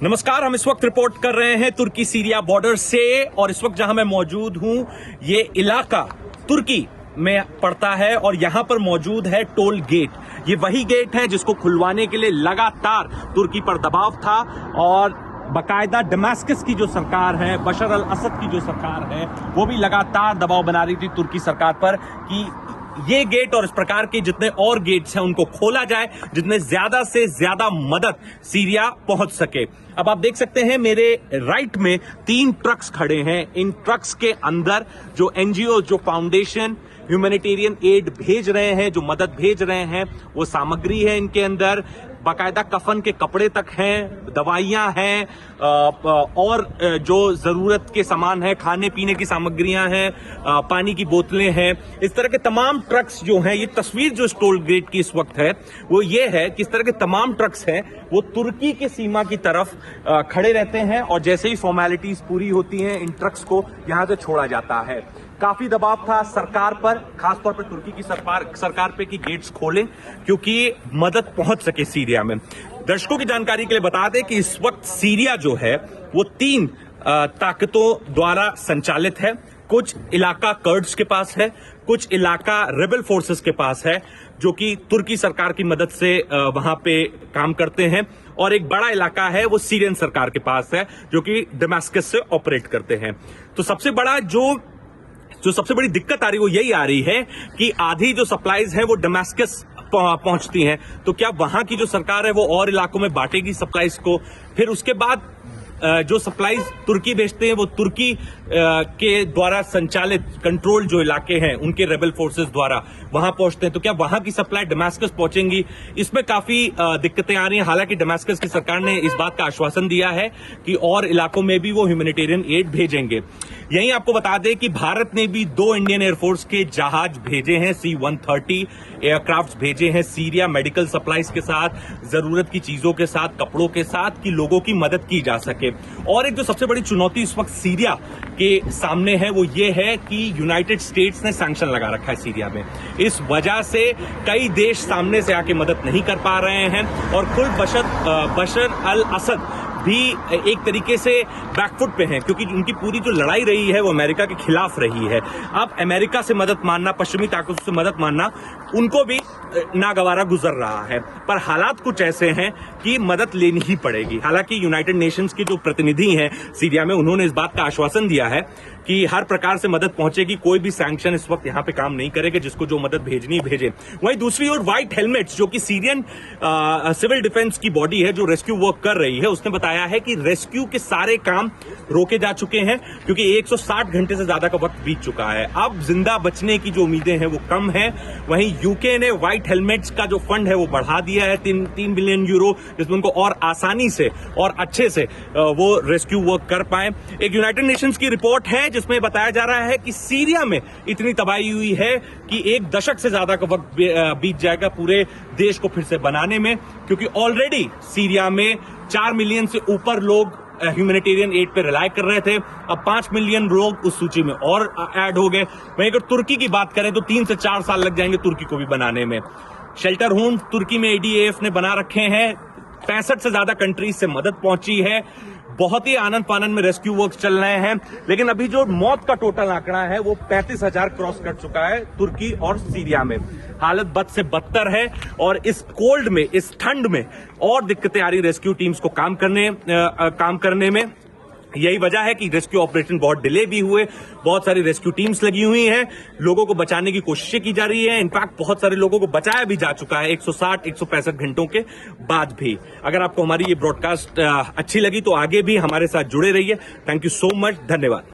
नमस्कार। हम इस वक्त रिपोर्ट कर रहे हैं तुर्की सीरिया बॉर्डर से और इस वक्त जहां मैं मौजूद हूं ये इलाका तुर्की में पड़ता है और यहां पर मौजूद है टोल गेट। ये वही गेट है जिसको खुलवाने के लिए लगातार तुर्की पर दबाव था और बाकायदा दमास्कस की जो सरकार है, बशर अल असद की जो सरकार है, वो भी लगातार दबाव बना रही थी तुर्की सरकार पर कि ये गेट और इस प्रकार के जितने और गेट्स हैं उनको खोला जाए, जितने ज्यादा से ज्यादा मदद सीरिया पहुंच सके। अब आप देख सकते हैं मेरे राइट में 3 ट्रक्स खड़े हैं। इन ट्रक्स के अंदर जो एनजीओ, जो फाउंडेशन ह्यूमैनिटेरियन एड भेज रहे हैं, जो मदद भेज रहे हैं, वो सामग्री है इनके अंदर। बाकायदा कफन के कपड़े तक हैं, दवाइयां हैं और जो जरूरत के सामान है, खाने पीने की सामग्रियां हैं, पानी की बोतलें हैं। इस तरह के तमाम ट्रक्स जो हैं, ये तस्वीर जो टोल गेट की इस वक्त है वो ये है कि इस तरह के तमाम ट्रक्स हैं वो तुर्की के सीमा की तरफ खड़े रहते हैं और जैसे ही फॉर्मेलिटीज पूरी होती हैं इन ट्रक्स को यहां से छोड़ा जाता है। काफी दबाव था सरकार पर, खासतौर पर तुर्की की सरकार पे कि गेट्स खोलें क्योंकि मदद पहुंच सके सीरिया में। दर्शकों की जानकारी के लिए बता दें कि इस वक्त सीरिया जो है वो 3 ताकतों द्वारा संचालित है। कुछ इलाका कर्ड्स के पास है, कुछ इलाका रेबल फोर्सेस के पास है जो कि तुर्की सरकार की मदद से वहां पे काम करते हैं, और एक बड़ा इलाका है वो सीरियन सरकार के पास है जो कि दमास्कस से ऑपरेट करते हैं। तो सबसे बड़ी दिक्कत आ रही है वो यही आ रही है कि आधी जो सप्लाईज हैं वो दमास्कस पहुंचती हैं, तो क्या वहां की जो सरकार है वो और इलाकों में बांटेगी सप्लाईज को? फिर उसके बाद जो सप्लाईज तुर्की भेजते हैं वो तुर्की के द्वारा संचालित कंट्रोल जो इलाके हैं उनके रेबल फोर्सेस द्वारा वहां पहुंचते हैं, तो क्या वहां की सप्लाई दमास्कस पहुंचेंगी? इसमें काफी दिक्कतें आ रही हैं। हालांकि दमास्कस की सरकार ने इस बात का आश्वासन दिया है कि और इलाकों में भी वो ह्यूमैनिटेरियन एड भेजेंगे। यहीं आपको बता दें कि भारत ने भी 2 इंडियन एयरफोर्स के जहाज भेजे हैं, C-130 एयरक्राफ्ट भेजे हैं सीरिया मेडिकल सप्लाईज के साथ, जरूरत की चीजों के साथ, कपड़ों के साथ, कि लोगों की मदद की जा सके। और एक जो सबसे बड़ी चुनौती इस वक्त सीरिया के सामने है वो ये है कि यूनाइटेड स्टेट्स ने सैंक्शन लगा रखा है सीरिया में। इस वजह से कई देश सामने से आके मदद नहीं कर पा रहे हैं और खुद बशर अल असद भी एक तरीके से बैकफुट पे हैं क्योंकि उनकी पूरी जो लड़ाई रही है वो अमेरिका के खिलाफ रही है। अब अमेरिका से मदद मांगना, पश्चिमी ताकतों से मदद मांगना उनको भी नागवारा गुजर रहा है। पर हालात कुछ ऐसे हैं कि मदद लेनी ही पड़ेगी। हालांकि यूनाइटेड नेशंस के जो प्रतिनिधि हैं सीरिया में, उन्होंने इस बात का आश्वासन दिया है कि हर प्रकार से मदद पहुंचेगी, कोई भी सैंक्शन इस वक्त यहां पे काम नहीं करेगा, जिसको जो मदद भेजनी भेजे। वहीं दूसरी ओर व्हाइट हेलमेट्स जो कि सीरियन सिविल डिफेंस की बॉडी है जो रेस्क्यू वर्क कर रही है, उसने बताया है कि रेस्क्यू के सारे काम रोके जा चुके हैं क्योंकि 160 घंटे से ज्यादा का वक्त बीत चुका है। अब जिंदा बचने की जो उम्मीदें हैं वो कम है। वहीं यूके ने व्हाइट हेलमेट्स का जो फंड है वो बढ़ा दिया है 3 बिलियन यूरो, जिसमें उनको और आसानी से और अच्छे से वो रेस्क्यू वर्क कर पाए। एक यूनाइटेड नेशंस की रिपोर्ट है जिसमें बताया जा रहा है कि सीरिया में इतनी तबाही हुई है कि 1 दशक से ज्यादा का वक्त बीत जाएगा पूरे देश को फिर से बनाने में, क्योंकि ऑलरेडी सीरिया में 4 मिलियन से ऊपर लोग ह्यूमैनिटेरियन एड पे रिलाय कर रहे थे। अब 5 मिलियन लोग उस सूची में और ऐड हो गए। वहीं अगर तुर्की की बात करें तो 3 से 4 साल लग जाएंगे तुर्की को भी बनाने में। शेल्टर होम तुर्की में ADAF ने बना रखे हैं। 65 से ज्यादा कंट्रीज से मदद पहुंची है। बहुत ही आनंद फानन में रेस्क्यू वर्क चल रहे हैं, लेकिन अभी जो मौत का टोटल आंकड़ा है वो 35,000 क्रॉस कर चुका है तुर्की और सीरिया में। हालत बद से बदतर है और इस कोल्ड में, इस ठंड में और दिक्कतें आ रही रेस्क्यू टीम्स को काम करने में। यही वजह है कि रेस्क्यू ऑपरेशन बहुत डिले भी हुए, बहुत सारी रेस्क्यू टीम्स लगी हुई हैं, लोगों को बचाने की कोशिशें की जा रही है। इनफैक्ट बहुत सारे लोगों को बचाया भी जा चुका है 160-165 घंटों के बाद भी। अगर आपको हमारी ये ब्रॉडकास्ट अच्छी लगी तो आगे भी हमारे साथ जुड़े रहिए। थैंक यू सो मच, धन्यवाद।